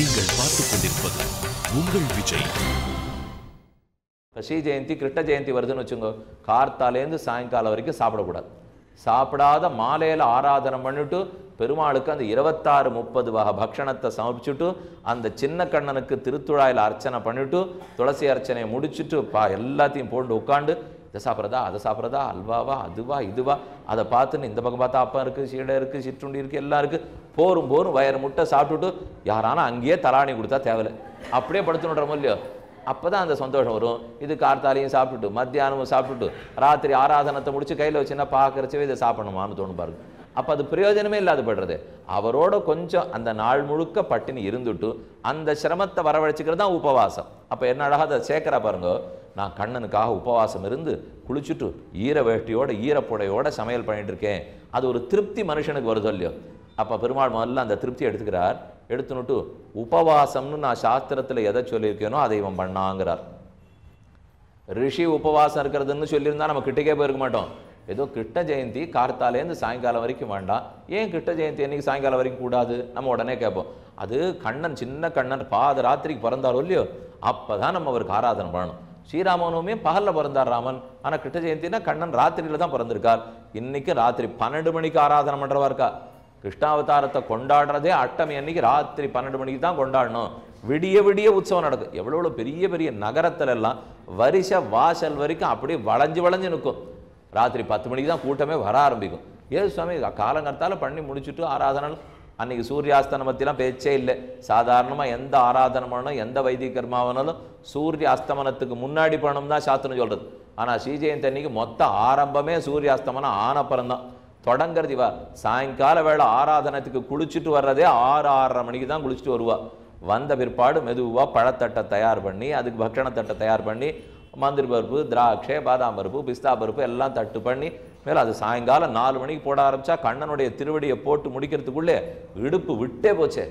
நீங்கள் பார்த்துக் கொண்டிருப்பது உங்கள் விஜய். ஸ்ரீ ஜெயந்தி கிருஷ்ண ஜெயந்தி வருதுன்னு வச்சுக்கோ, கார்த்தாலேருந்து சாயங்காலம் வரைக்கும் சாப்பிடக்கூடாது. சாப்பிடாத மாலையில் ஆராதனை பண்ணிட்டு பெருமாளுக்கு அந்த 26-30 வகை பக்ஷணத்தை சமர்ப்பிச்சுட்டு அந்த சின்ன கண்ணனுக்கு திருத்துழாயில் அர்ச்சனை பண்ணிட்டு துளசி அர்ச்சனையை முடிச்சுட்டு எல்லாத்தையும் போட்டு உட்காந்து இதை சாப்பிட்றதா அதை சாப்பிட்றதா, அல்வாவா அதுவா இதுவா, அதை பார்த்துன்னு இந்த பக்கம் பார்த்தா அப்பா இருக்குது, சீடை இருக்குது, சிற்றுண்டி இருக்குது, எல்லாம் இருக்குது. போரும் வயறு முட்டை சாப்பிட்டுட்டு யாரானா அங்கேயே தலாணி கொடுத்தா தேவையில்லை, அப்படியே படுத்துனுடுறோமோ இல்லையோ, அப்போ தான் அந்த சந்தோஷம் வரும். இது கார்த்தாலையும் சாப்பிட்டுட்டு மத்தியானமும் சாப்பிட்டுட்டு ராத்திரி ஆராதனத்தை முடிச்சு கையில் வச்சுன்னா பார்க்குறச்சவே இதை சாப்பிடணுமான்னு தோணும் பாருங்க. அப்போ அது பிரயோஜனமே இல்லாத படுறது. அவரோட கொஞ்சம் அந்த நாள் முழுக்க பட்டினி இருந்துட்டு அந்த சிரமத்தை வரவழைச்சிக்கிறது தான் உபவாசம். அப்போ என்ன அழகாக அதை சேர்க்குறா பாருங்க. நான் கண்ணனுக்காக உபவாசம் இருந்து குளிச்சுட்டு ஈர வேட்டியோட ஈரப்புடையோட சமையல் பண்ணிட்டு இருக்கேன், அது ஒரு திருப்தி மனுஷனுக்கு வருதோ இல்லையோ. அப்போ பெருமாள் முதல்ல அந்த திருப்தி எடுத்துக்கிறார். எடுத்துனுட்டு உபவாசம்னு நான் சாஸ்திரத்தில் எதை சொல்லியிருக்கேனோ அதை இவன் பண்ணாங்கிறார். ரிஷி உபவாசம் இருக்கிறதுன்னு சொல்லியிருந்தா நம்ம கிட்டக்கே போயிருக்க மாட்டோம். ஏதோ கிருஷ்ண ஜெயந்தி கார்த்தாலேருந்து சாயங்காலம் வரைக்கும் வேண்டாம், ஏன் கிருஷ்ண ஜெயந்தி அன்னைக்கு சாயங்காலம் வரைக்கும் கூடாது நம்ம உடனே கேட்போம். அது கண்ணன் சின்ன கண்ணன் பாத ராத்திரிக்கு பிறந்தாரோ இல்லையோ, அப்போ தான் நம்ம அவருக்கு ஆராதனை பண்ணணும். ஸ்ரீராமனுமே பகலில் பிறந்தார் ராமன், ஆனால் கிருஷ்ண ஜெயந்தினா கண்ணன் ராத்திரியில் தான் பிறந்திருக்கார். இன்னைக்கு ராத்திரி 12 மணிக்கு ஆராதனை பண்ணுறவா இருக்கா. கிருஷ்ணாவதாரத்தை கொண்டாடுறதே அஷ்டமி அன்னைக்கு ராத்திரி 12 மணிக்கு தான் கொண்டாடணும். விடிய விடிய உற்சவம் நடக்கும். எவ்வளோ பெரிய பெரிய நகரத்துல எல்லாம் வரிசை வாசல் வரைக்கும் அப்படியே வளைஞ்சு நிற்கும். ராத்திரி 10 மணிக்கு தான் கூட்டமே வர ஆரம்பிக்கும். ஏது சுவாமி காலங்கத்தால பண்ணி முடிச்சுட்டு ஆராதனை அன்னைக்கு சூரியாஸ்தனம் பற்றிலாம் பேச்சே இல்லை. சாதாரணமாக எந்த ஆராதனை பண்ணணும் எந்த வைதிக கர்மாவனாலும் சூரிய அஸ்தமனத்துக்கு முன்னாடி பண்ணணும் தான் சாஸ்திரம் சொல்கிறது. ஆனால் ஸ்ரீ ஜெயந்தி அன்னைக்கு மொத்த ஆரம்பமே சூரிய அஸ்தமனம் ஆனப்புறம் தான் தொடங்கிறது. இவா சாயங்கால வேளை ஆராதனத்துக்கு குளிச்சுட்டு வர்றதே 6-6:30 மணிக்கு தான் குளிச்சுட்டு வருவா. வந்த பிற்பாடு மெதுவாக பழத்தட்டை தயார் பண்ணி அதுக்கு பக்ஷணத்தட்டை தயார் பண்ணி மந்திரி பருப்பு, திராட்சை, பாதாம் பருப்பு, பிஸ்தா பருப்பு எல்லாம் தட்டு பண்ணி மேலே அது சாயங்காலம் 4 மணிக்கு போட ஆரம்பித்தா கண்ணனுடைய திருவடியை போட்டு முடிக்கிறதுக்குள்ளே இடுப்பு விட்டே போச்சே.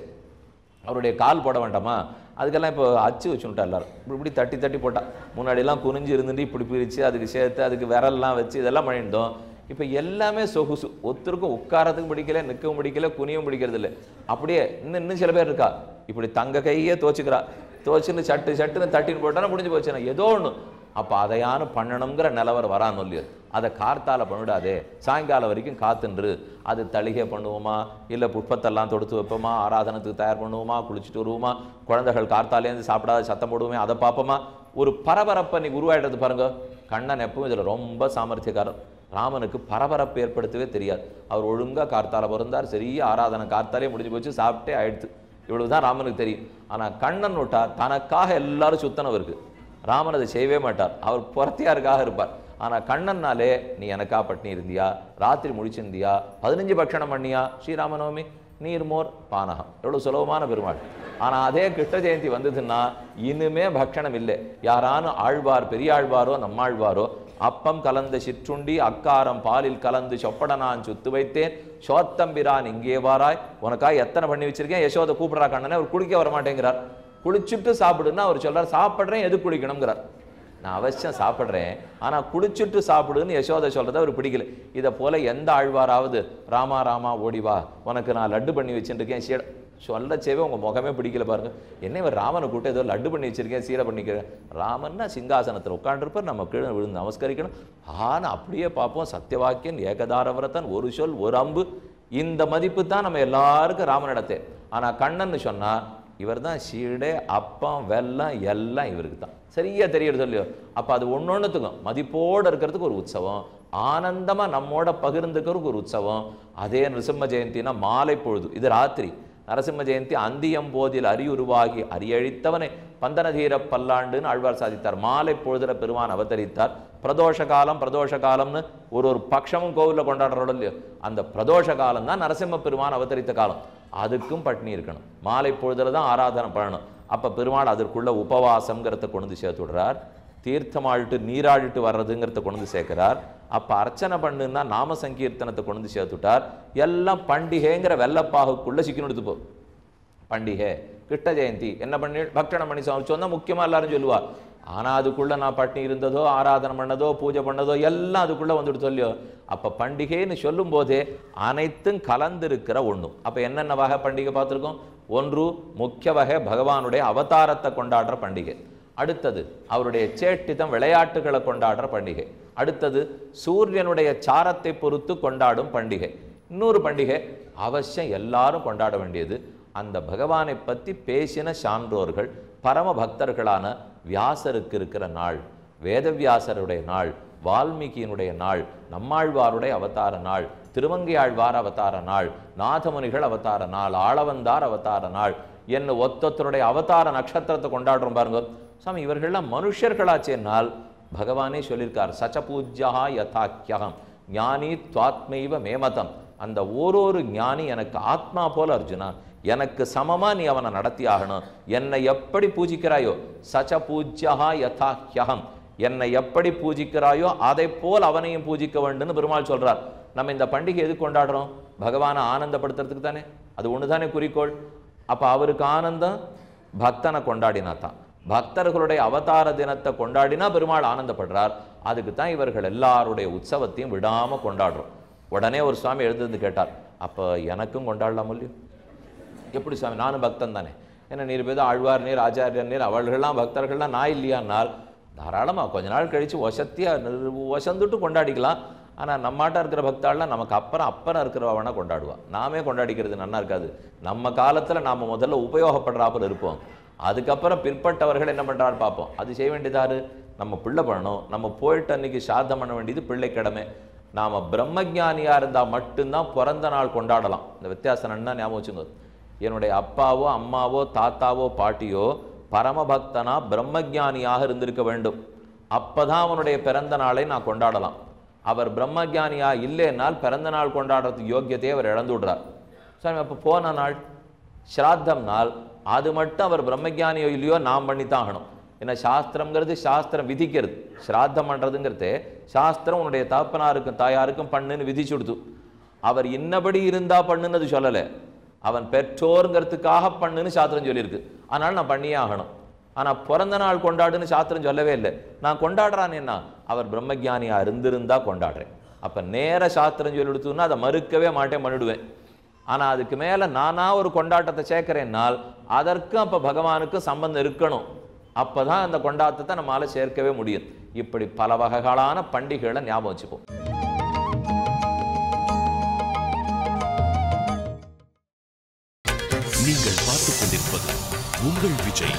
அவருடைய கால் போட வேண்டாமா, அதுக்கெல்லாம் இப்போ அச்சு வச்சுட்டா எல்லாரும் இப்படி தட்டி போட்டா. முன்னாடியெல்லாம் குனிஞ்சு இருந்துட்டு இப்படி பிரித்து அதுக்கு சேர்த்து அதுக்கு விரல்லாம் வச்சு இதெல்லாம் பண்ணியிருந்தோம். இப்போ எல்லாமே சொகுசு. ஒருத்தருக்கும் உட்காரத்துக்கும் பிடிக்கல, நிற்கவும் பிடிக்கல, குனியும் பிடிக்கிறது இல்லை. அப்படியே இன்னும் சில பேர் இருக்கா இப்படி தங்க கையே துவச்சிக்கிறா, துவச்சுன்னு சட்டுன்னு தட்டின்னு போட்டாலும் முடிஞ்சு போச்சுன்னா ஏதோ ஒன்று. அப்போ அதையானு பண்ணணுங்கிற நிலவரம் வரான்னு இல்லையோ, அதை கார்த்தால பண்ணிடாதே, சாயங்காலம் வரைக்கும் காத்துன்று அது தளிகை பண்ணுவோமா, இல்லை புஷ்பத்தெல்லாம் தொடுத்து வைப்போமா, ஆராதனத்துக்கு தயார் பண்ணுவோமா, குளிச்சுட்டு வருவோமா, குழந்தைகள் கார்த்தாலேருந்து சாப்பிடாத சத்தம் போடுவோமே அதை பார்ப்போமா. ஒரு பரபரப்பை நீ உருவாயிடுறது பாருங்க. கண்ணன் எப்பவும் இதில் ரொம்ப சாமர்த்தியக்காரர். ராமனுக்கு பரபரப்பு ஏற்படுத்தவே தெரியாது. அவர் ஒழுங்காக கார்த்தால பிறந்தார், சரியா ஆராதனை கார்த்தாலே முடிஞ்சு போச்சு, சாப்பிட்டே ஆயிடுத்து. இவ்வளவுதான் ராமனுக்கு தெரியும். ஆனால் கண்ணன் விட்டா தனக்காக எல்லாரும் சுத்தனவு இருக்கு. ராமன் அதை செய்யவே மாட்டார், அவர் புறத்தியாருக்காக இருப்பார். ஆனால் கண்ணன்னாலே நீ எனக்கா பட்டினி இருந்தியா, ராத்திரி முடிச்சிருந்தியா, 15 பக்ஷணம் பண்ணியா, ஸ்ரீராமநவமி நீர்மோர் பானகம், எவ்வளோ சுலபமான பெருமாள். ஆனால் அதே கிருஷ்ண ஜெயந்தி வந்ததுன்னா இனிமே பக்ஷணம் இல்லை. யாரானும் ஆழ்வார் பெரியாழ்வாரோ நம்மாழ்வாரோ அப்பம் கலந்த சிற்றுண்டி அக்காரம் பாலில் கலந்து சொப்பட நான் சுத்து வைத்தேன் சோத்தம்பிரான் இங்கே வாராய், உனக்காக எத்தனை பண்ணி வச்சிருக்கேன், யசோதை கூப்பிடுறா கண்ணனே. அவர் குளிக்க வர மாட்டேங்கிறார். குளிச்சுட்டு சாப்பிடுன்னா அவர் சொல்றார் சாப்பிட்றேன் எது குளிக்கணுங்கிறார். நான் அவசியம் சாப்பிட்றேன் ஆனால் குளிச்சுட்டு சாப்பிடுன்னு யசோதை சொல்றதை அவர் பிடிக்கல. இதை போல எந்த ஆழ்வாராவது ராமா ஓடிவா உனக்கு நான் லட்டு பண்ணி வச்சுருக்கேன் சீட சொல்லச்சேவே உங்கள் முகமே பிடிக்கல பாருங்க. என்ன இவர் ராமனை கூட்ட ஏதோ லட்டு பண்ணி வச்சிருக்கேன் சீரை பண்ணிக்கிறேன். ராமன்னா சிங்காசனத்தில் உட்காண்டிருப்பார், நம்ம கீழே விழுந்து நமஸ்கரிக்கணும். ஆனால் அப்படியே பார்ப்போம் சத்தியவாக்கியன் ஏகதாரவரத்தன் ஒரு சொல் ஒரு அம்பு, இந்த மதிப்பு தான் நம்ம எல்லாருக்கும் ராமனிடத்தே. ஆனால் கண்ணன்னு சொன்னால் இவர் தான் சீடை அப்பம் வெல்லம் எல்லாம் இவருக்கு தான் சரியா தெரியறது இல்லையோ. அப்போ அது ஒன்னொன்றுத்துக்கும் மதிப்போடு இருக்கிறதுக்கு ஒரு உற்சவம், ஆனந்தமாக நம்மோட பகிர்ந்துக்கிறதுக்கு ஒரு உற்சவம். அதே நரசிம்ம ஜெயந்தினா மாலை பொழுது, இது ராத்திரி. நரசிம்ம ஜெயந்தி அந்தியம் போதில் அரியுருவாகி அரியழித்தவனை பந்தனதீர பல்லாண்டுன்னு ஆழ்வார் சாதித்தார். மாலை பொழுதுல பெருமான் அவதரித்தார். பிரதோஷ காலம்னு ஒரு பட்சமும் கோவிலில் கொண்டாடுறோம் இல்லையோ, அந்த பிரதோஷ காலம் தான் நரசிம்ம பெருமான் அவதரித்த காலம். அதுக்கும் பட்னி இருக்கணும், மாலை பொழுதுல தான் ஆராதனை பண்ணணும். அப்போ பெருமாள் அதற்குள்ள உபவாசம்ங்கிறத கொண்டு சேர்த்து விடுறார். தீர்த்தமாழிட்டு நீராழிட்டு வர்றதுங்கிறத கொண்டு சேர்க்கிறார். அப்போ அர்ச்சனை பண்ணுன்னா நாம சங்கீர்த்தனத்தை கொண்டு சேர்த்துட்டார். எல்லாம் பண்டிகைங்கிற வெள்ளப்பாகுக்குள்ள சிக்கணும் எடுத்துப்போ. பண்டிகை கிருஷ்ண ஜெயந்தி என்ன பண்ணி பக்ஷணம் பண்ணி சொன்னா முக்கியமாக எல்லாரும் சொல்லுவா. ஆனால் அதுக்குள்ளே நான் பட்டினி இருந்ததோ ஆராதனை பண்ணதோ பூஜை பண்ணதோ எல்லாம் அதுக்குள்ளே வந்துட்டு சொல்லியோ. அப்போ பண்டிகைன்னு சொல்லும் போதே அனைத்தும் கலந்திருக்கிற ஒன்றும். அப்போ என்னென்ன வகை பண்டிகை பார்த்துருக்கோம்? ஒன்று முக்கிய வகை பகவானுடைய அவதாரத்தை கொண்டாடுற பண்டிகை, அடுத்தது அவருடைய சேட்டிதம் விளையாட்டுகளை கொண்டாடுற பண்டிகை, அடுத்தது சூரியனுடைய சாரத்தை பொறுத்து கொண்டாடும் பண்டிகை, இன்னொரு பண்டிகை அவசியம் எல்லாரும் கொண்டாட வேண்டியது அந்த பகவானை பற்றி பேசின சான்றோர்கள் பரம பக்தர்களான வியாசருக்கு இருக்கிற நாள், வேதவியாசருடைய நாள், வால்மீகியினுடைய நாள், நம்மாழ்வாருடைய அவதார நாள், திருமங்கையாழ்வார் அவதார நாள், நாதமுனிகள் அவதார நாள், ஆளவந்தார் அவதார நாள் என்ன ஒத்தொத்தருடைய அவதார நட்சத்திரத்தை கொண்டாடுறோம் பாருங்க. சாமி இவர்கள்லாம் மனுஷர்களாச்சேனால் பகவானே சொல்லியிருக்கார், சச்சபூஜ்யா யதாக்கியம் ஞானி துவாத்மைவ மேமதம். அந்த ஒரு ஞானி எனக்கு ஆத்மா போல அர்ஜுனா, எனக்கு சமமா நீ அவனை நடத்தி ஆகணும். என்னை எப்படி பூஜிக்கிறாயோ சச்சபூஜ்யா யதாக்கியம், என்னை எப்படி பூஜிக்கிறாயோ அதை போல் அவனையும் பூஜிக்க வேண்டும்னு பெருமாள் சொல்றார். நம்ம இந்த பண்டிகை எது கொண்டாடுறோம்? பகவானை ஆனந்தப்படுத்துறதுக்கு தானே, அது ஒன்று தானே குறிக்கோள். அப்போ அவருக்கு ஆனந்தம் பக்தனை கொண்டாடினா தான், பக்தர்களுடைய அவதார தினத்தை கொண்டாடினா பெருமாள் ஆனந்தப்படுறார். அதுக்கு தான் இவர்கள் எல்லாருடைய உற்சவத்தையும் விடாமல் கொண்டாடுறோம். உடனே ஒரு சுவாமி எழுந்து கேட்டார், அப்போ எனக்கும் கொண்டாடலாம் இல்லையோ? எப்படி சுவாமி, நானும் பக்தன் தானே, ஏன்னா நீர் பேர் ஆழ்வார் நீர் ஆச்சாரியர் நீர் அவர்கள்லாம் பக்தர்கள்லாம் நான் இல்லையானால் தாராளமாக கொஞ்ச நாள் கழித்து ஒசந்துட்டு கொண்டாடிக்கலாம். ஆனால் நம்மாட்ட இருக்கிற பக்தாள்லாம் நமக்கு அப்புறம் இருக்கிறவனா கொண்டாடுவான், நாமே கொண்டாடிக்கிறது நல்லா இருக்காது. நம்ம காலத்தில் நாம் முதல்ல உபயோகப்படுறாப்புல இருப்போம், அதுக்கப்புறம் பிற்பட்டவர்கள் என்ன பண்ணுறாரு பார்ப்போம். அது செய்ய வேண்டியதாரு நம்ம பிள்ளை பண்ணணும். நம்ம போயிட்டு அன்னைக்கு சாதம் பண்ண வேண்டியது பிள்ளை கடமை. நாம் பிரம்மஜானியாக இருந்தால் மட்டும்தான் பிறந்த நாள் கொண்டாடலாம். இந்த வித்தியாசம் என்ன ஞாபகம் வச்சுங்க. என்னுடைய அப்பாவோ அம்மாவோ தாத்தாவோ பாட்டியோ பரமபக்தனா பிரம்மஜானியாக இருந்திருக்க வேண்டும், அப்போதான் அவனுடைய பிறந்த நாளை நான் கொண்டாடலாம். அவர் பிரம்மஜானியா இல்லைன்னால் பிறந்த நாள் கொண்டாடுறதுக்கு யோக்கியத்தையே அவர் இழந்து விடுறார். சாமி அப்போ போன நாள் ஸ்ராத்தம் நாள், அது மட்டும் அவர் பிரம்மஜானியோ இல்லையோ நாம் பண்ணித்தான் ஆகணும். ஏன்னா சாஸ்திரம்ங்கிறது சாஸ்திரம் விதிக்கிறது, ஸ்ராத்தம் பண்ணுறதுங்கிறது சாஸ்திரம் உன்னுடைய தகப்பனாருக்கும் தாயாருக்கும் பண்ணுன்னு விதிச்சு கொடுத்து. அவர் இன்னபடி இருந்தா பண்ணுன்னு சொல்லலை, அவன் பெற்றோருங்கிறதுக்காக பண்ணுன்னு சாஸ்திரம் சொல்லியிருக்கு. அதனால நான் பண்ணியே ஆகணும். ஆனால் பிறந்த நாள் கொண்டாடுன்னு சாஸ்திரம் சொல்லவே இல்லை. நான் கொண்டாடுறான் என்ன, அவர் பிரம்மஜானியா இருந்திருந்தா கொண்டாடுறேன். அப்போ நேர சாஸ்திரம் சொல்லி கொடுத்தோன்னா அதை மறுக்கவே மாட்டேன், பண்ணிடுவேன். ஆனால் அதுக்கு மேலே நானாக ஒரு கொண்டாட்டத்தை சேர்க்கிறேன்னால் அதற்கும் அப்போ பகவானுக்கும் சம்பந்தம் இருக்கணும். அப்போ தான் அந்த கொண்டாட்டத்தை நம்மளால் சேர்க்கவே முடியும். இப்படி பல வகைகளான பண்டிகைகளை ஞாபகம் வச்சுப்போம். நீங்கள் பார்த்துக் கொண்டிருப்பது உங்கள் விஜய்.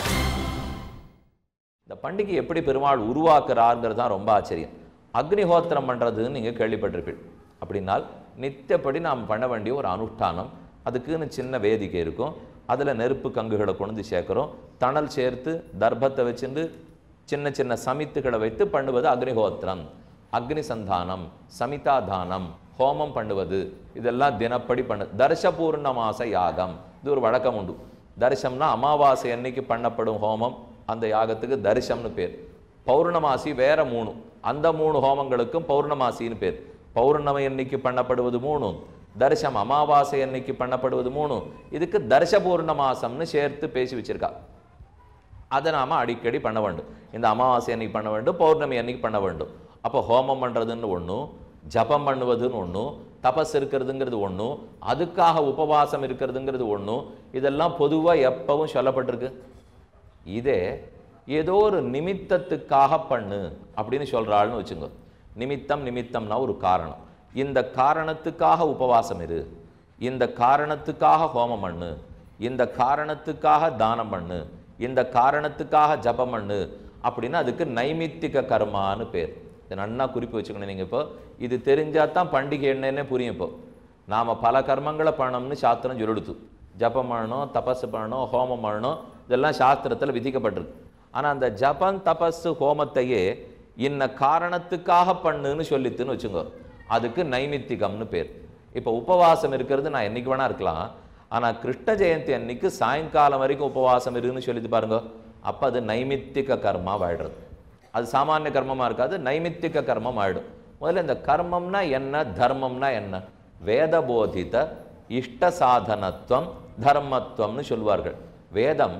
இந்த பண்டிகை எப்படி பெருமாள் உருவாக்குறாருங்கிறது தான் ரொம்ப ஆச்சரியம். அக்னிஹோத்திரம் பண்ணுறதுன்னு நீங்கள் கேள்விப்பட்டிருப்பீர்கள். அப்படின்னால் நித்தியப்படி நாம் பண்ண வேண்டிய ஒரு அனுஷ்டானம். அதுக்குன்னு சின்ன வேதிக்கை இருக்கும், அதில் நெருப்பு கங்குகளை கொண்டு சேர்க்குறோம், தணல் சேர்த்து தர்பத்தை வச்சுட்டு சின்ன சின்ன சமித்துகளை வைத்து பண்ணுவது அக்னிஹோத்திரம். அக்னி சந்தானம், சமிதாதானம், ஹோமம் பண்ணுவது இதெல்லாம் தினப்படி தர்ஷ பூர்ணமாச யாகம், இது ஒரு வழக்கம் உண்டு. தரிசம்னா அமாவாசை அன்னைக்கு பண்ணப்படும் ஹோமம், அந்த யாகத்துக்கு தரிசம்னு பேர். பௌர்ணமாசி வேற 3, அந்த 3 ஹோமங்களுக்கும் பௌர்ணமாசின்னு பேர். பௌர்ணமி அன்னைக்கு பண்ணப்படுவது 3, தரிசம் அமாவாசை அன்னைக்கு பண்ணப்படுவது 3, இதுக்கு தர்ஷ பூர்ணமாசம்னு சேர்த்து பேசி வச்சிருக்கா. அதை நாம் அடிக்கடி பண்ண வேண்டும். இந்த அமாவாசை அன்னைக்கு பண்ண வேண்டும், பௌர்ணமி அன்னைக்கு பண்ண வேண்டும். அப்போ ஹோமம் பண்ணுறதுன்னு ஒன்று, ஜபம் பண்ணுவதுன்னு ஒன்று, தபஸ் இருக்கிறதுங்கிறது ஒன்று, அதுக்காக உபவாசம் இருக்கிறதுங்கிறது ஒன்று. இதெல்லாம் பொதுவாக எப்பவும் சொல்லப்பட்டிருக்கு. இதே ஏதோ ஒரு நிமித்தத்துக்காக பண்ணு அப்படின்னு சொல்கிறாள்னு வச்சுங்க. நிமித்தம்னா ஒரு காரணம், இந்த காரணத்துக்காக உபவாசம் இரு, இந்த காரணத்துக்காக ஹோமம் பண்ணு, இந்த காரணத்துக்காக தானம் பண்ணு, இந்த காரணத்துக்காக ஜபம் பண்ணு அப்படின்னா அதுக்கு நைமித்திக கர்மான்னு பேர். இதை நன்னா குறிப்பு வச்சுக்கணும் நீங்கள். இப்போ இது தெரிஞ்சால் தான் பண்டிகை என்னன்னே புரியும். இப்போ நாம் பல கர்மங்களை பண்ணணும்னு சாஸ்திரம் சொல்லிடுத்து. ஜபம் பண்ணணும், தபஸ் பண்ணணும், ஹோமம் பண்ணணும், இதெல்லாம் சாஸ்திரத்தில் விதிக்கப்பட்டிருக்கு. ஆனால் அந்த ஜபம் தபஸ் ஹோமத்தையே இன்ன காரணத்துக்காக பண்ணுன்னு சொல்லித்துன்னு வச்சுங்க, அதுக்கு நைமித்திகம்னு பேர். இப்போ உபவாசம் இருக்கிறது நான் என்றைக்கு வேணா இருக்கலாம், ஆனால் கிருஷ்ண ஜெயந்தி அன்னைக்கு சாயங்காலம் வரைக்கும் உபவாசம் இருக்குன்னு சொல்லிட்டு பாருங்க, அப்போ அது நைமித்திக கர்மா ஆயிடுறது. அது சாமானிய கர்மமாக இருக்காது, நைமித்திக கர்மம் ஆயிடும். முதல்ல இந்த கர்மம்னா என்ன, தர்மம்னா என்ன? வேதபோதித இஷ்ட சாதனத்துவம் தர்மத்துவம்னு சொல்வார்கள். வேதம்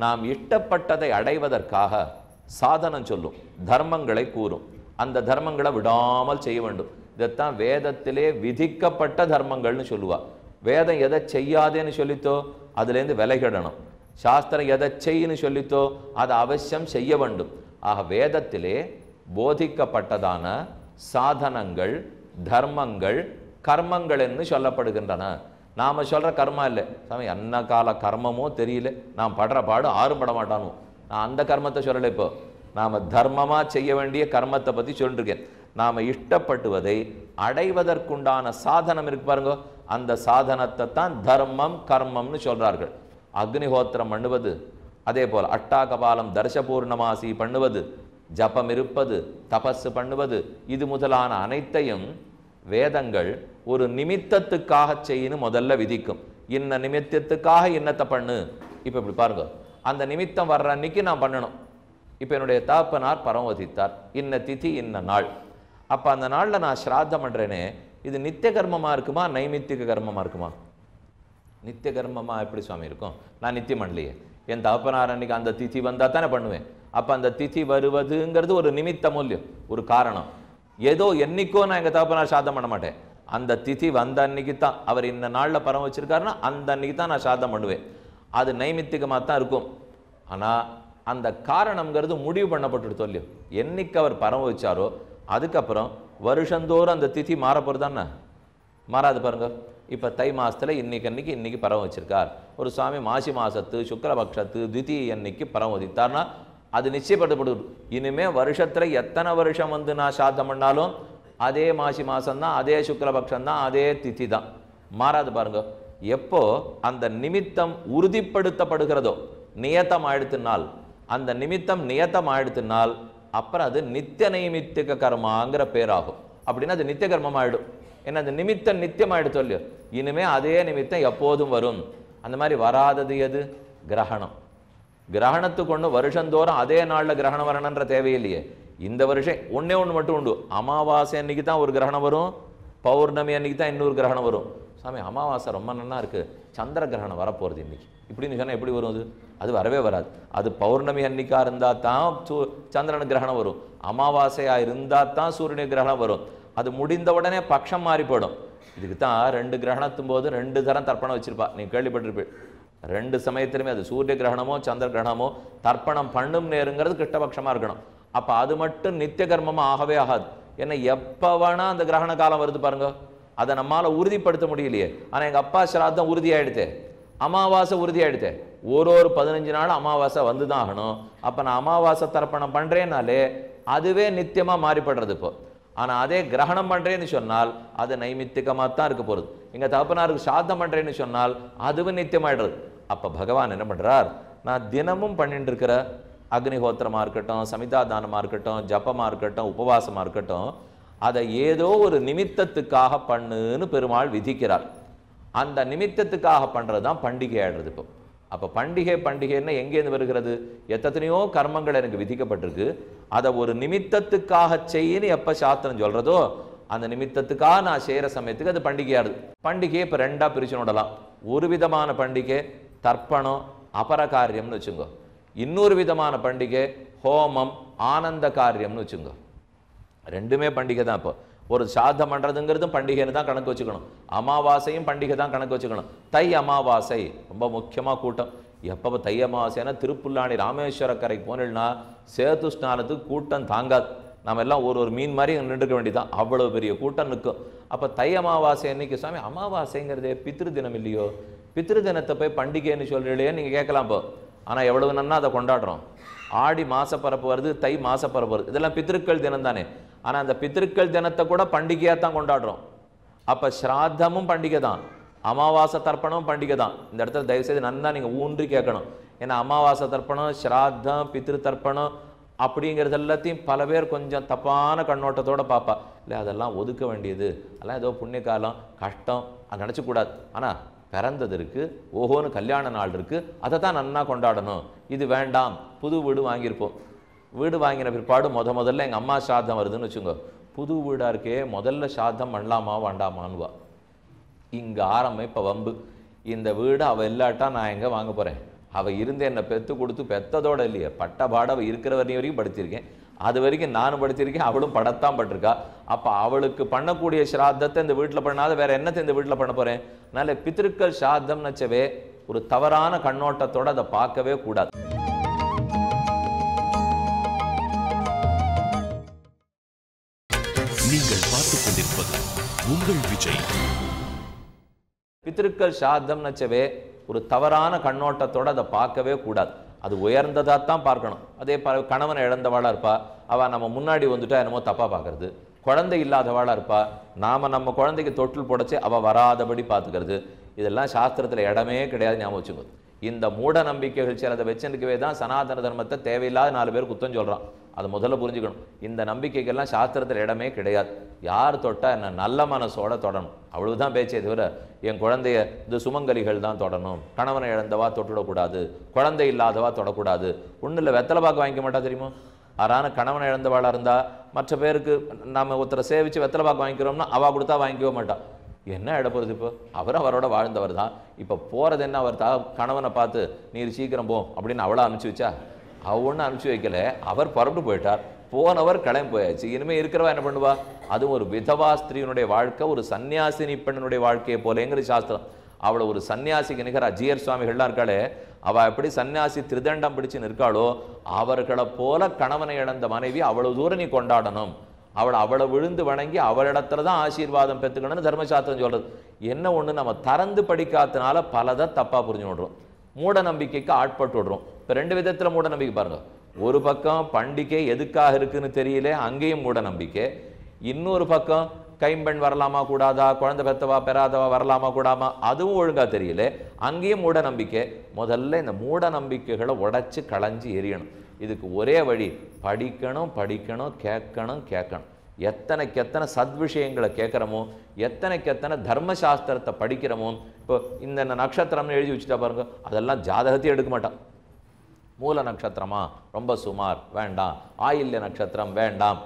நாம் இஷ்டப்பட்டதை அடைவதற்காக சாதனம் சொல்லும், தர்மங்களை கூறும். அந்த தர்மங்களை விடாமல் செய்ய வேண்டும். இதைத்தான் வேதத்திலே விதிக்கப்பட்ட தர்மங்கள்னு சொல்லுவா. வேதம் எதை செய்யாதேன்னு சொல்லித்தோ அதுலேருந்து விலகிடணும். சாஸ்திரம் எதை செய்யுன்னு சொல்லித்தோ அதை அவசியம் செய்ய வேண்டும். ஆக வேதத்திலே போதிக்கப்பட்டதான சாதனங்கள், தர்மங்கள், கர்மங்கள் என்று சொல்லப்படுகின்றன. நாம் சொல்கிற கர்மா இல்லை சாமி, என்ன கால கர்மமோ தெரியல, நான் படுற பாடு ஆறும் பட மாட்டானோ, நான் அந்த கர்மத்தை சொல்லலை. இப்போ நாம் தர்மமாக செய்ய வேண்டிய கர்மத்தை பற்றி சொல்லிருக்கேன். நாம் இஷ்டப்பட்டுவதை அடைவதற்குண்டான சாதனம் இருக்கு பாருங்க, அந்த சாதனத்தை தான் தர்மம் கர்மம்னு சொல்கிறார்கள். அக்னிஹோத்திரம் பண்ணுவது, அதே போல் அட்டாகபாலம் தர்சபூர்ணமாசி பண்ணுவது, ஜபம் இருப்பது, தபஸ் பண்ணுவது, இது முதலான அனைத்தையும் வேதங்கள் ஒரு நிமித்தத்துக்காக செய்யணும் முதல்ல விதிக்கும். இன்ன நிமித்தத்துக்காக இன்னத்தை பண்ணு. இப்போ இப்படி பாருங்க, அந்த நிமித்தம் வர்ற அன்னைக்கு நான் பண்ணணும். இப்போ என்னுடைய தாப்பனார் பரமவதித்தார், இன்ன திதி இன்ன நாள். அப்போ அந்த நாளில் நான் ஸ்ராத்தம் பண்ணுறேனே, இது நித்திய கர்மமாக இருக்குமா நைமித்திக கர்மமாக இருக்குமா? நித்திய கர்மமாக எப்படி சுவாமி இருக்கும்? நான் நித்தியம் பண்ணலையே, என் தகப்பனார் அன்னைக்கு அந்த திதி வந்தால் தானே பண்ணுவேன். அப்போ அந்த திதி வருவதுங்கிறது ஒரு நிமித்த மூல்யம், ஒரு காரணம். ஏதோ என்னைக்கோ நான் எங்கள் தகப்பனார் சாதம் பண்ண மாட்டேன். அந்த திதி வந்த அன்னைக்கு தான், அவர் இந்த நாளில் பரம் வச்சிருக்காருன்னா அந்த அன்னைக்கு தான் நான் சாதம் பண்ணுவேன். அது நைமித்திகமாக தான் இருக்கும். ஆனால் அந்த காரணம்ங்கிறது முடிவு பண்ணப்பட்டு சொல்லியும் என்னைக்கு அவர் பரம் வச்சாரோ அதுக்கப்புறம் வருஷந்தோறும் அந்த திதி மாற போகிறது தானே, மாறாது பாருங்க. இப்போ தை மாதத்தில் இன்னைக்கு பரம் வச்சிருக்கார் ஒரு சுவாமி, மாசி மாசத்து சுக்லபக்ஷத்து திதி அன்னைக்கு பரம் வதித்தார்னா அது நிச்சயப்படுத்தப்படுது. இனிமே வருஷத்துல எத்தனை வருஷம் வந்து நான் சாத்தம் பண்ணாலும் அதே மாசி மாசம்தான், அதே சுக்லபக்ஷம் தான், அதே திதி தான், மாறாது பாருங்க. எப்போ அந்த நிமித்தம் உறுதிப்படுத்தப்படுகிறதோ, நியத்தம் ஆயிடுத்தினால், அந்த நிமித்தம் நியத்தம் ஆயிடுத்தினால் அப்புறம் அது நித்திய நைமித்திக கர்மாங்கிற பேராகும். அப்படின்னா அது நித்திய கர்மம் ஆயிடும். ஏன்னா அந்த நிமித்தம் நித்தியம் ஆயிடுத்தோ இல்லையோ, இனிமே அதே நிமித்தம் எப்போதும் வரும். அந்த மாதிரி வராதது எது? கிரகணம். கிரகணத்துக்கு ஒன்று வருஷந்தோறும் அதே நாளில் கிரகணம் வரணுன்ற தேவையில்லையே. இந்த வருஷம் ஒன்றே ஒன்று மட்டும் உண்டு, அமாவாசை அன்னைக்கு தான் ஒரு கிரகணம் வரும், பௌர்ணமி அன்னைக்கு தான் இன்னொரு கிரகணம் வரும். சாமி அமாவாசை ரொம்ப நல்லா இருக்குது, சந்திர கிரகணம் வரப்போகிறது இன்னைக்கு இப்படின்னு சொன்னால் எப்படி வரும்? அது வரவே வராது. அது பௌர்ணமி அன்னைக்கா இருந்தால் தான் சந்திரன் கிரகணம் வரும், அமாவாசையாக இருந்தால் தான் சூரியன் கிரகணம் வரும். அது முடிந்த உடனே பட்சம் மாறி போயிடும். இதுக்கு தான் 2 கிரகணத்தும் போது 2 தரம் தர்ப்பணம் வச்சிருப்பா, நீ கேள்விப்பட்டிருப்பேன். 2 சமயத்திலுமே அது சூரிய கிரகணமோ சந்திர கிரகணமோ தர்ப்பணம் பண்ணும் நேருங்கிறது கிருஷ்ணபட்சமாக இருக்கணும். அப்போ அது மட்டும் நித்திய கர்மமாக ஆகவே ஆகாது. ஏன்னா எப்போ வேணா அந்த கிரகண காலம் வருது பாருங்க, அதை நம்மளால் உறுதிப்படுத்த முடியலையே. ஆனால் எங்கள் அப்பா ஸ்ராத்தம் உறுதியாயிடுத்தே, அமாவாசை உறுதியாயிடுத்தே, ஒரு 15 நாள் அமாவாசை வந்து தான் ஆகணும். அப்போ நான் அமாவாசை தர்ப்பணம் பண்ணுறேன்னாலே அதுவே நித்தியமாக மாறிப்படுறது இப்போ. ஆனால் அதே கிரகணம் பண்ணுறேன்னு சொன்னால் அது நைமித்திகமாக தான் இருக்க போகிறது. எங்கள் தகப்பனாருக்கு சாத்தம் பண்ணுறேன்னு சொன்னால் அதுவும் நித்தியமாயிடுறது. அப்போ பகவான் என்ன பண்ணுறார், நான் தினமும் பண்ணிட்டு இருக்கிற அக்னிஹோத்திரமாக இருக்கட்டும், சமிதா தானமாக இருக்கட்டும், ஜபமாக இருக்கட்டும், உபவாசமாக இருக்கட்டும், அதை ஏதோ ஒரு நிமித்தத்துக்காக பண்ணுன்னு பெருமாள் விதிக்கிறார். அந்த நிமித்தத்துக்காக பண்ணுறது தான் பண்டிகை ஆயிடுறது இப்போ. அப்போ பண்டிகைன்னா எங்கேருந்து வருகிறது? எத்தனையோ கர்மங்கள் எனக்கு விதிக்கப்பட்டிருக்கு, அதை ஒரு நிமித்தத்துக்காக செய்யன்னு எப்போ சாஸ்திரம் சொல்கிறதோ அந்த நிமித்தத்துக்காக நான் செய்கிற சமயத்துக்கு அது பண்டிகையாடுது. பண்டிகையை இப்போ 2ஆக பிரிச்சு விடலாம். ஒரு விதமான பண்டிகை தர்ப்பணம் அபரகாரியம்னு வச்சுங்கோ, இன்னொரு விதமான பண்டிகை ஹோமம் ஆனந்த காரியம்னு வச்சுங்கோ. 2மே பண்டிகை தான். இப்போ ஒரு சாதம் பண்ணுறதுங்கிறதும் பண்டிகைன்னு தான் கணக்கு வச்சுக்கணும், அமாவாசையும் பண்டிகை தான் கணக்கு வச்சுக்கணும். தை அமாவாசை ரொம்ப முக்கியமாக கூட்டம். எப்போ தை அமாவாசைனா திருப்புல்லாணி ராமேஸ்வர கரைக்கு போனீங்கன்னா சேத்து ஸ்நானத்துக்கு கூட்டம் தாங்காது. நம்ம எல்லாம் ஒரு மீன் மாதிரி நின்றுக்க வேண்டியதான், அவ்வளோ பெரிய கூட்டம் நிற்கும். அப்போ தை அமாவாசை அன்னைக்கு சுவாமி அமாவாசைங்கிறதே பித்ரு தினம் இல்லையோ, பித்ரு தினத்தை போய் பண்டிகைன்னு சொல்கிறீங்களே நீங்கள் கேட்கலாம். இப்போ ஆனால் எவ்வளவு நன்னா அதை கொண்டாடுறோம். ஆடி மாசப்பரப்பு வருது, தை மாசப்பரப்பு வருது, இதெல்லாம் பித்திருக்கள் தினம் தானே. ஆனால் அந்த பித்திருக்கள் தினத்தை கூட பண்டிகையாக தான் கொண்டாடுறோம். அப்போ ஸ்ராத்தமும் பண்டிகை தான், அமாவாசை தர்ப்பணமும் பண்டிகை தான். இந்த இடத்துல தயவுசெய்து நன்னா நீங்கள் ஊன்றி கேட்கணும். ஏன்னா அமாவாசை தர்ப்பணம், ஸ்ராத்தம், பித்திரு தர்ப்பணம் அப்படிங்கிறது எல்லாத்தையும் பல பேர் கொஞ்சம் தப்பான கண்ணோட்டத்தோடு பார்ப்பா. இல்லை அதெல்லாம் ஒதுக்க வேண்டியது, அதெல்லாம் ஏதோ புண்ணிய காலம் கஷ்டம் அது நினச்சக்கூடாது. ஆனால் பிறந்தது இருக்குது, ஓஹோன்னு கல்யாண நாள் இருக்குது, அதை தான் நன்னா கொண்டாடணும். இது வேண்டாம். புது வீடு வாங்கியிருப்போம், வீடு வாங்கின பிற்பாடு முதல்ல எங்கள் அம்மா சாதம் வருதுன்னு வச்சுங்க, புது வீடாக இருக்கே முதல்ல சாதம் பண்ணலாமா வேண்டாமான்னுவா. இங்கே ஆரம்பம் இப்போ வம்பு. இந்த வீடு அவள் இல்லாட்டா நான் எங்கே வாங்க போகிறேன்? அவள் இருந்து என்னை பெற்று கொடுத்து பெற்றதோடு இல்லையே, பட்டபாடு அவள் இருக்கிற வரையும் படுத்தியிருக்கேன். அது வரைக்கும் நானும் படிச்சிருக்கேன், அவளும் படத்தான் பட்டிருக்கா. அப்ப அவளுக்கு பண்ணக்கூடிய ஸ்ராத்தத்தை இந்த வீட்டில் பண்ணாத வேற என்னத்தை இந்த வீட்டில் பண்ண போறேன்? அதனால பித்திருக்கள் ஸ்ராத்தம் நச்சவே ஒரு தவறான கண்ணோட்டத்தோட அதை பார்க்கவே கூடாது. நீங்கள் பார்த்துக் கொண்டிருப்பது உங்கள் விஜய். பித்திருக்கள் ஸ்ராத்தம் நச்சவே ஒரு தவறான கண்ணோட்டத்தோட அதை பார்க்கவே கூடாது. அது உயர்ந்ததாத்தான் பார்க்கணும். அதே கணவனை இழந்தவாளா இருப்பா, அவ நம்ம முன்னாடி வந்துட்டா என்னமோ தப்பா பார்க்கறது. குழந்தை இல்லாதவாளா இருப்பா, நாம நம்ம குழந்தைக்கு தொட்டில் போடச்சு அவ வராதபடி பார்த்துக்கிறது. இதெல்லாம் சாஸ்திரத்துல இடமே கிடையாது, ஞாபகம் வச்சுக்கோ. இந்த மூட நம்பிக்கைகள் சிலதை வச்சுக்கவே தான் சனாதன தர்மத்தை தேவையில்லாத 4 பேர் குத்தம் சொல்றான். அதை முதல்ல புரிஞ்சுக்கணும். இந்த நம்பிக்கைகள்லாம் சாஸ்திரத்தில் இடமே கிடையாது. யார் தொட்டா என்ன நல்ல மனசோட தொடணும், அவ்வளவுதான் பேச்சே தவிர என் குழந்தைய இந்த சுமங்கலிகள் தான் தொடணும், கணவனை இழந்தவா தொட்டுடக்கூடாது, குழந்தை இல்லாதவா தொடக்கூடாது. ஒன்றும் இல்லை, வெத்தலை பாக்கு வாங்கிக்க மாட்டா தெரியுமா? ஆறான கணவனை இழந்தவாளா இருந்தா மற்ற பேருக்கு நம்ம ஒருத்தரை சேவிச்சு வெத்தலை பாக்கு வாங்கிக்கிறோம்னா அவ கொடுத்தா வாங்கிக்கவே மாட்டான். என்ன இடப்படுறது? இப்போ அவரோட வாழ்ந்தவர் தான். இப்போ போறது என்ன? அவர் கணவனை பார்த்து நீர் சீக்கிரம் போ அப்படின்னு அவளை அனுப்பிச்சு வச்சா? அவ ஒன்றும் அனுப்பிச்சு வைக்கல, அவர் புறப்பட்டு போயிட்டார். போனவர் கிளம்பி போயாச்சு. இனிமேல் இருக்கிறவா என்ன பண்ணுவா? அதுவும் ஒரு விதவா ஸ்திரீனுடைய வாழ்க்கை ஒரு சன்னியாசினி பெண்ணுடைய வாழ்க்கையை போலேங்கிற சாஸ்திரம். அவளை ஒரு சன்னியாசிக்கு நிகர் அஜியர் சுவாமிகள்லாம் இருக்காளே, அவள் எப்படி சன்னியாசி திருதண்டம் பிடிச்சு நிற்காளோ அவர்களை போல கணவனை இழந்த மனைவி அவ்வளவு தூரம் நீ கொண்டாடணும். அவளை விழுந்து வணங்கி அவளிடத்துல தான் ஆசீர்வாதம் பெற்றுக்கணும்னு தர்மசாஸ்திரம் சொல்றது. என்ன ஒண்ணு, நம்ம திறந்து படிக்காதனால பலதை தப்பா புரிஞ்சு விடுறோம், மூட நம்பிக்கைக்கு ஆட்பட்டு விடுறோம். இப்போ 2 விதத்துல மூட நம்பிக்கை பாருங்க. ஒரு பக்கம் பண்டிகை எதுக்காக இருக்குன்னு தெரியல, அங்கேயும் மூட நம்பிக்கை. இன்னொரு பக்கம் கைம்பெண் வரலாமா கூடாதா, குழந்தை பெத்தவா பெறாதவா வரலாமா கூடாமா, அதுவும் ஒழுங்கா தெரியல, அங்கேயும் மூட நம்பிக்கை. முதல்ல இந்த மூட நம்பிக்கைகளை உடைச்சு களைஞ்சு எரியணும். இதுக்கு ஒரே வழி, படிக்கணும் படிக்கணும், கேட்கணும் கேட்கணும். எத்தனைக்கு எத்தனை சத்விஷயங்களை கேட்குறமோ, எத்தனைக்கு எத்தனை தர்மசாஸ்திரத்தை படிக்கிறோமோ. இப்போ இந்த நட்சத்திரம்னு எழுதி வச்சுட்டா பாருங்க, அதெல்லாம் ஜாதகத்தையும் எடுக்க மாட்டான். மூல நட்சத்திரமா ரொம்ப சுமார், வேண்டாம். ஆயில்ய நட்சத்திரம் வேண்டாம்.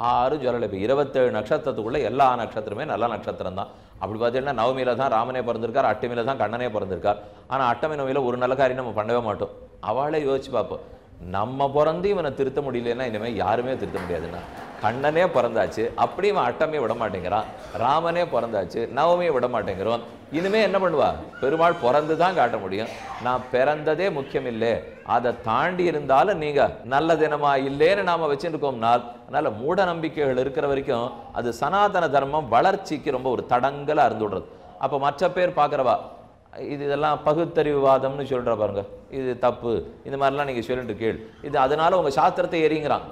6 சொல்லலை. இப்போ 27 நட்சத்திரத்துக்குள்ள எல்லா நட்சத்திரமே நல்ல நட்சத்திரம் தான். அப்படி பார்த்தீங்கன்னா நவமியில தான் ராமனே பிறந்திருக்கார், அட்டமியில தான் கண்ணனே பிறந்திருக்கார். ஆனால் அட்டமி நவமியில ஒரு நல்ல காரியம் நம்ம பண்ணவே மாட்டோம். அவளே யோசிச்சு பார்ப்போம், நம்ம பிறந்து இவனை திருத்த முடியலன்னா இனிமேல் யாருமே திருத்த முடியாதுன்னா. கண்ணனே பிறந்தாச்சு, அப்படியும் அட்டமையை விட மாட்டேங்கிறான். ராமனே பிறந்தாச்சு, நவமியை விட மாட்டேங்கிறோம். இனிமே என்ன பண்ணுவா? பெருமாள் பிறந்து தான் காட்ட முடியும். நான் பிறந்ததே முக்கியம் இல்லை, அதை தாண்டி இருந்தாலும் நீங்க நல்ல தினமா இல்லைன்னு நாம வச்சுருக்கோம்னால். அதனால மூட நம்பிக்கைகள் இருக்கிற வரைக்கும் அது சனாதன தர்மம் வளர்ச்சிக்கு ரொம்ப ஒரு தடங்கலா இருந்து விடுறது. அப்ப மற்ற பேர் பார்க்குறவா இதெல்லாம் பகுத்தறிவுவாதம்னு சொல்ற பாருங்க, இது தப்பு, இந்த மாதிரிலாம் நீங்க சொல்லிட்டு கேள், இது அதனால உங்க சாஸ்திரத்தை எரிங்கிறான்.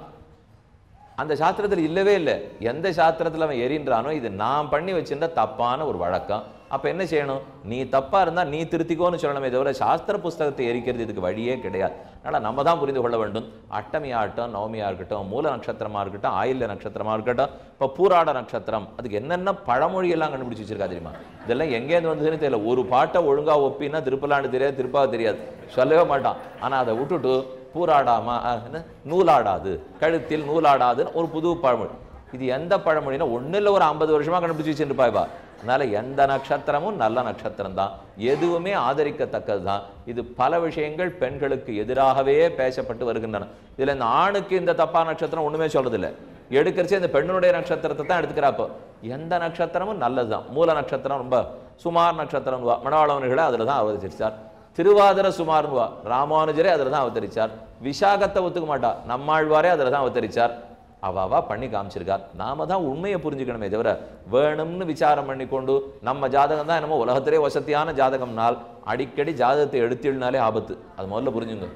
அந்த சாஸ்திரத்தில் இல்லவே இல்லை. எந்த சாஸ்திரத்தில் அவன் எரின்றானோ இது நான் பண்ணி வச்சிருந்த தப்பான ஒரு வழக்கம். அப்போ என்ன செய்யணும்? நீ தப்பாக இருந்தால் நீ திருத்திக்கோன்னு சொல்லணுமே தவிர சாஸ்திர புஸ்தகத்தை எரிக்கிறது இதுக்கு வழியே கிடையாது. அதனால் நம்ம தான் புரிந்து கொள்ள வேண்டும். அட்டமியாகட்டும், நவமியாக இருக்கட்டும், மூல நட்சத்திரமாக இருக்கட்டும், ஆயில்ய நட்சத்திரமாக இருக்கட்டும், இப்போ பூராட நட்சத்திரம், அதுக்கு என்னென்ன பழமொழியெல்லாம் கண்டுபிடிச்சி வச்சிருக்கா தெரியுமா? இதெல்லாம் எங்கேருந்து வந்ததுன்னு தெரியல. ஒரு பாட்டை ஒழுங்காக ஒப்பின்னா திருப்பலாண்டு தெரியாது, திருப்பாக தெரியாது, சொல்லவே மாட்டான். ஆனால் அதை விட்டுட்டு பூராடாமா நூலாடாது, கழுத்தில் நூலாடாதுன்னு ஒரு புது பழமொழி. இது எந்த பழமொழினா ஒன்றும் இல்லை, ஒரு 50 வருஷமாக கண்டுபிடிச்சி வச்சுருப்பாய்ப்பா. அதனால எந்த நட்சத்திரமும் நல்ல நட்சத்திரம் தான், எதுவுமே ஆதரிக்கத்தக்கது தான். இது பல விஷயங்கள் பெண்களுக்கு எதிராகவே பேசப்பட்டு வருகின்றன. இதில் இந்த ஆணுக்கு இந்த தப்பா நட்சத்திரம் ஒன்றுமே சொல்றதில்லை, எடுக்கிறச்சே இந்த பெண்ணுடைய நட்சத்திரத்தை தான் எடுத்துக்கிறாப்போ. எந்த நட்சத்திரமும் நல்லது தான். மூல நட்சத்திரம் ரொம்ப சுமார் நட்சத்திரம், மணவாளவன்களை அதில் தான் அவதரிச்சார். திருவாதிர சுமார்னுவா, ராமானுஜரே அதில் தான் அவதரிச்சார். விசாகத்தை ஒத்துக்க மாட்டா, நம்மாழ்வாரே அதில் தான் அவதரிச்சார். அவாவா பண்ணி காமிச்சிருக்கார். நாம தான் உண்மையை புரிஞ்சுக்கணுமே தவிர வேணும்னு விசாரம் பண்ணி கொண்டு நம்ம ஜாதகம் தான் என்னமோ உலகத்திலே வசதியான ஜாதகம்னால் அடிக்கடி ஜாதகத்தை எடுத்துனாலே ஆபத்து. அது முதல்ல புரிஞ்சுங்க.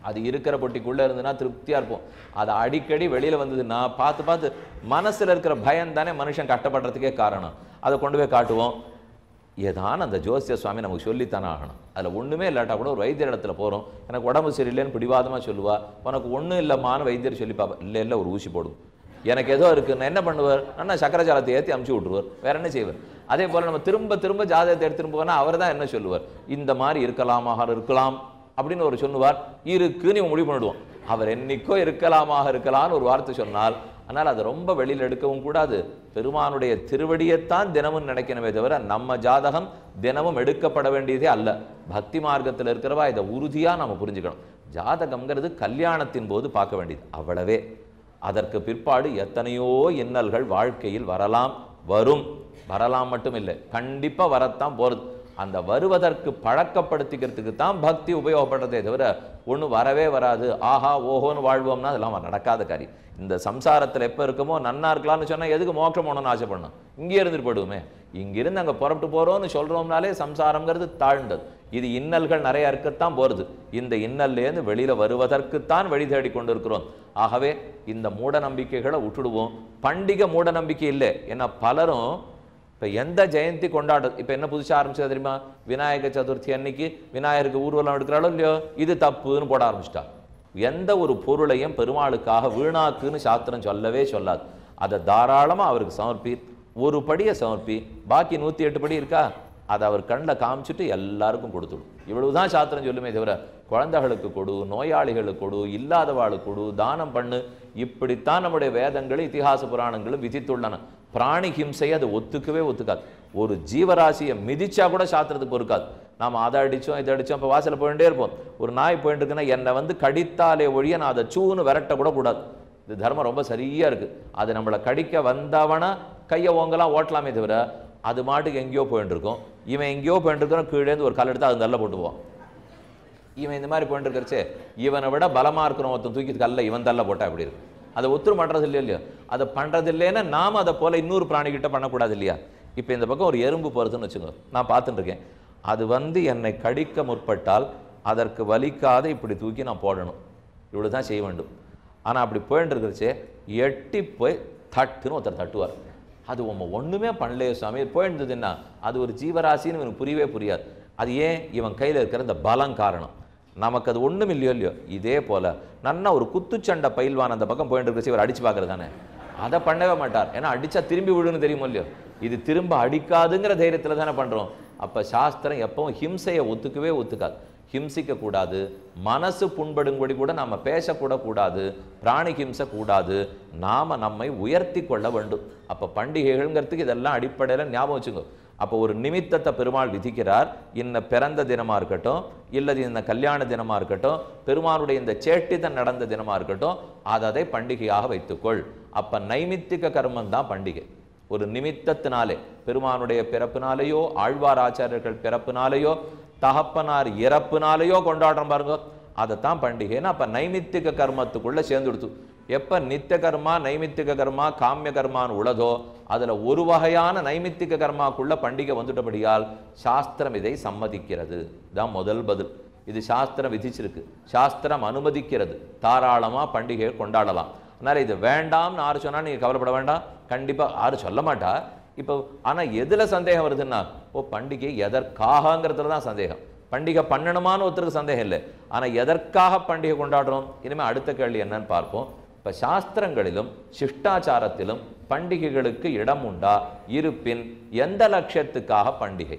அது இருக்கிற பொட்டிக்குள்ளே இருந்துன்னா திருப்தியாக இருப்போம். அது அடிக்கடி வெளியில் வந்ததுன்னா பார்த்து பார்த்து மனசில் இருக்கிற பயம் தானே மனுஷன் கஷ்டப்படுறதுக்கே காரணம். அதை கொண்டு போய் காட்டுவோம். ஏதான் அந்த ஜோசிய சுவாமி நமக்கு சொல்லித்தானே ஆகணும். அதில் ஒன்றுமே இல்லாட்டா கூட ஒரு வைத்தியர் இடத்துல போகிறோம், எனக்கு உடம்பு சரியில்லைன்னு பிடிவாதமாக சொல்லுவா. உனக்கு ஒன்றும் இல்லைம்மான்னு வைத்தியர் சொல்லி பார்ப்பேன். இல்லை இல்லை ஒரு ஊசி போடும். எனக்கு ஏதோ இருக்குன்னு என்ன பண்ணுவார்? நான் சக்கரஜாலத்தை ஏற்றி அமுச்சு விட்ருவார். வேற என்ன செய்வார்? அதே போல் நம்ம திரும்ப திரும்ப ஜாதகத்தை எடுத்துட்டு போனால் அவர் தான் என்ன சொல்லுவார்? இந்த மாதிரி இருக்கலாமாக இருக்கலாம் அப்படின்னு ஒரு சொல்லுவார். இருக்குன்னு முடிவு பண்ணிடுவோம். அவர் என்னைக்கோ இருக்கலாமாக இருக்கலாம்னு ஒரு வார்த்தை சொன்னால், ஆனால் அதை ரொம்ப வெளியில் எடுக்கவும் கூடாது. பெருமானுடைய திருவடியைத்தான் தினமும் நினைக்கணுமே தவிர நம்ம ஜாதகம் தினமும் எடுக்கப்பட வேண்டியதே அல்ல. பக்தி மார்க்கத்தில் இருக்கிறவா இதை உறுதியாக நம்ம புரிஞ்சுக்கணும். ஜாதகம்ங்கிறது கல்யாணத்தின் போது பார்க்க வேண்டியது, அவ்வளவே. அதற்கு பிற்பாடு எத்தனையோ இன்னல்கள் வாழ்க்கையில் வரலாம் மட்டும் இல்லை, கண்டிப்பா வரத்தான் போறது. அந்த வருவதற்கு பழக்கப்படுத்திக்கிறதுக்கு தான் பக்தி உபயோகப்படுறதே தவிர ஒண்ணு வரவே வராது ஆஹா ஓஹோன்னு வாழ்வோம்னா அதெல்லாம் நடக்காத காரியம். இந்த சம்சாரத்தில் எப்போ இருக்குமோ நன்னா இருக்கலாம்னு சொன்னா எதுக்கு மோட்சம் போகணும்னு ஆசைப்படணும்? இங்கே இருந்துட்டு போடுவோமே. இங்கிருந்து அங்கே புறப்பட்டு போறோம்னு சொல்றோம்னாலே சம்சாரங்கிறது தாழ்ந்தது. இது இன்னல்கள் நிறைய இருக்கத்தான் போறது. இந்த இன்னல்லேருந்து வெளியில வருவதற்குத்தான் வழி தேடி கொண்டு இருக்கிறோம். ஆகவே இந்த மூட நம்பிக்கைகளை விட்டுடுவோம். பண்டிகை மூட நம்பிக்கை இல்லை. ஏன்னா பலரும் இப்போ எந்த ஜெயந்தி கொண்டாடுறது, இப்போ என்ன புதுசாக ஆரம்பிச்சது தெரியுமா? விநாயக சதுர்த்தி அன்னைக்கு விநாயகருக்கு ஊர்வலம் எடுக்கிறாளோ இல்லையோ, இது தப்புன்னு போட ஆரம்பிச்சிட்டா. எந்த ஒரு பொருளையும் பெருமாளுக்காக வீணாக்குன்னு சாஸ்திரம் சொல்லவே சொல்லாது. அதை தாராளமாக அவருக்கு சமர்ப்பி, ஒரு படியை சமர்ப்பி, பாக்கி 108 படி இருக்கா அதை அவர் கண்ணில் காமிச்சிட்டு எல்லாருக்கும் கொடுத்துடும். இவ்வளவுதான் சாஸ்திரம் சொல்லுமே தவிர குழந்தைகளுக்கு கொடு, நோயாளிகளுக்கு கொடு, இல்லாதவாளுக்கு கொடு, தானம் பண்ணு, இப்படித்தான் நம்முடைய வேதங்களும் இதிகாச புராணங்களும் விதித்துள்ளன. பிராணி ஹிம்சையை அது ஒத்துக்காது. ஒரு ஜீவராசியை மிதிச்சா கூட சாஸ்திரத்துக்கு பொறுக்காது. நாம் அதை அடித்தோம் இதை அடித்தோம். இப்போ வாசலில் போயிட்டே இருப்போம். ஒரு நாய் போயிட்டு இருக்குன்னா என்னை கடித்தாலே ஒழிய நான் அதை சூன்னு விரட்ட கூட கூடாது. இது தர்மம் ரொம்ப சரியா இருக்கு. அது நம்மளை கடிக்க வந்தவனா கையை ஓங்கலாம் ஓட்டலாமே தவிர அது மாட்டுக்கு எங்கேயோ போயிட்டு இருக்கும். இவன் எங்கேயோ போயிட்டு இருக்கிறோம், கீழேருந்து ஒரு கல் எடுத்து அது நல்ல போட்டுவோம். இவன் இந்த மாதிரி போயிட்டு இருக்கிறச்சே இவனை விட பலமா இருக்கிறவன் ஒருத்தன் தூக்கி கல்ல இவன் தள்ள போட்டா அப்படி இருக்கு. அதை ஒத்துரு பண்றது இல்லையோ, அதை பண்றது இல்லைன்னா நாம அதை போல இன்னொரு பிராணி கிட்ட பண்ணக்கூடாது இல்லையா? இப்போ இந்த பக்கம் ஒரு எறும்பு போறதுன்னு வச்சுக்கோ, நான் பார்த்துட்டு இருக்கேன். அது என்னை கடிக்க முற்பட்டால் அதற்கு வலிக்காத இப்படி தூக்கி நான் போடணும், இவ்வளவுதான் செய்ய வேண்டும். ஆனா அப்படி போயிட்டு இருக்கிறச்சே எட்டி போய் தட்டுன்னு ஒருத்தர் தட்டுவார். அது ஒண்ணுமே பண்ணலையே சுவாமி, போயிருந்ததுன்னா அது ஒரு ஜீவராசின்னு இவனுக்கு புரியவே புரியாது. அது ஏன்? இவன் கையில் இருக்கிற இந்த பலம் காரணம். நமக்கு அது ஒன்றும் இல்லையோ. இதே போல நன்னா ஒரு குத்துச்சண்டை பயில்வான் அந்த பக்கம் போயிட்டு இருக்கிறச்சு இவர் அடிச்சு பார்க்கறது தானே, அதை பண்ணவே மாட்டார். ஏன்னா அடிச்சா திரும்பி விழுன்னு தெரியுமோ இல்லையோ. இது திரும்ப அடிக்காதுங்கிற தைரியத்தில் தானே பண்றோம். அப்ப சாஸ்திரம் எப்பவும் ஹிம்சையை ஒத்துக்காது. ஹிம்சிக்க கூடாது, மனசு புண்படும்படி கூட நாம பேசக்கூட கூடாது, பிராணி ஹிம்சை கூடாது, நாம நம்மை உயர்த்தி கொள்ள வேண்டும். அப்ப பண்டிகைகள்ங்கிறதுக்கு இதெல்லாம் அடிப்படையில் ஞாபகம் வச்சுக்கோ. அப்போ ஒரு நிமித்தத்தை பெருமாள் விதிக்கிறார். இன்ன பிறந்த தினமா இருக்கட்டும், இல்லது இந்த கல்யாண தினமா இருக்கட்டும், பெருமாளுடைய இந்த சேட்டிதன் நடந்த தினமா இருக்கட்டும், அதை பண்டிகையாக வைத்துக்கொள். அப்ப நைமித்திக கர்மம் தான் பண்டிகை. ஒரு நிமித்தத்தினாலே, பெருமானுடைய பிறப்பினாலேயோ, ஆழ்வார் ஆச்சாரியர்கள் பிறப்பினாலேயோ, தகப்பனார் இறப்பினாலேயோ கொண்டாடுறோம் பாருங்க, அதைத்தான் பண்டிகைன்னா. அப்ப நைமித்திக கர்மத்துக்குள்ள சேர்ந்துடுத்து. எப்ப நித்திய கர்மா, நைமித்திக கர்மா, காமிய கர்மான்னு உள்ளதோ அதுல ஒரு வகையான நைமித்திக கர்மாக்குள்ள பண்டிகை வந்துட்டபடியால் சாஸ்திரம் இதை சம்மதிக்கிறது. தான் முதல் பதில். இது சாஸ்திரம் விதிச்சிருக்கு, சாஸ்திரம் அனுமதிக்கிறது. தாராளமா பண்டிகையை கொண்டாடலாம். அதனால இது வேண்டாம்னு யாரு சொன்னா நீங்க கவலைப்பட வேண்டாம், கண்டிப்பா யாரும் சொல்ல மாட்டா. இப்போ ஆனா எதுல சந்தேகம் வருதுன்னா, பண்டிகை எதற்காகங்கிறதுல தான் சந்தேகம். பண்டிகை பண்ணணுமான்னு ஒருத்தருக்கு சந்தேகம் இல்லை, ஆனா எதற்காக பண்டிகை கொண்டாடுறோம்? இனிமே அடுத்த கேள்வி என்னன்னு பார்ப்போம். இப்ப சாஸ்திரங்களிலும் சிஷ்டாச்சாரத்திலும் பண்டிகைகளுக்கு இடம் உண்டா? இருப்பின் எந்த லட்சியத்துக்காக பண்டிகை?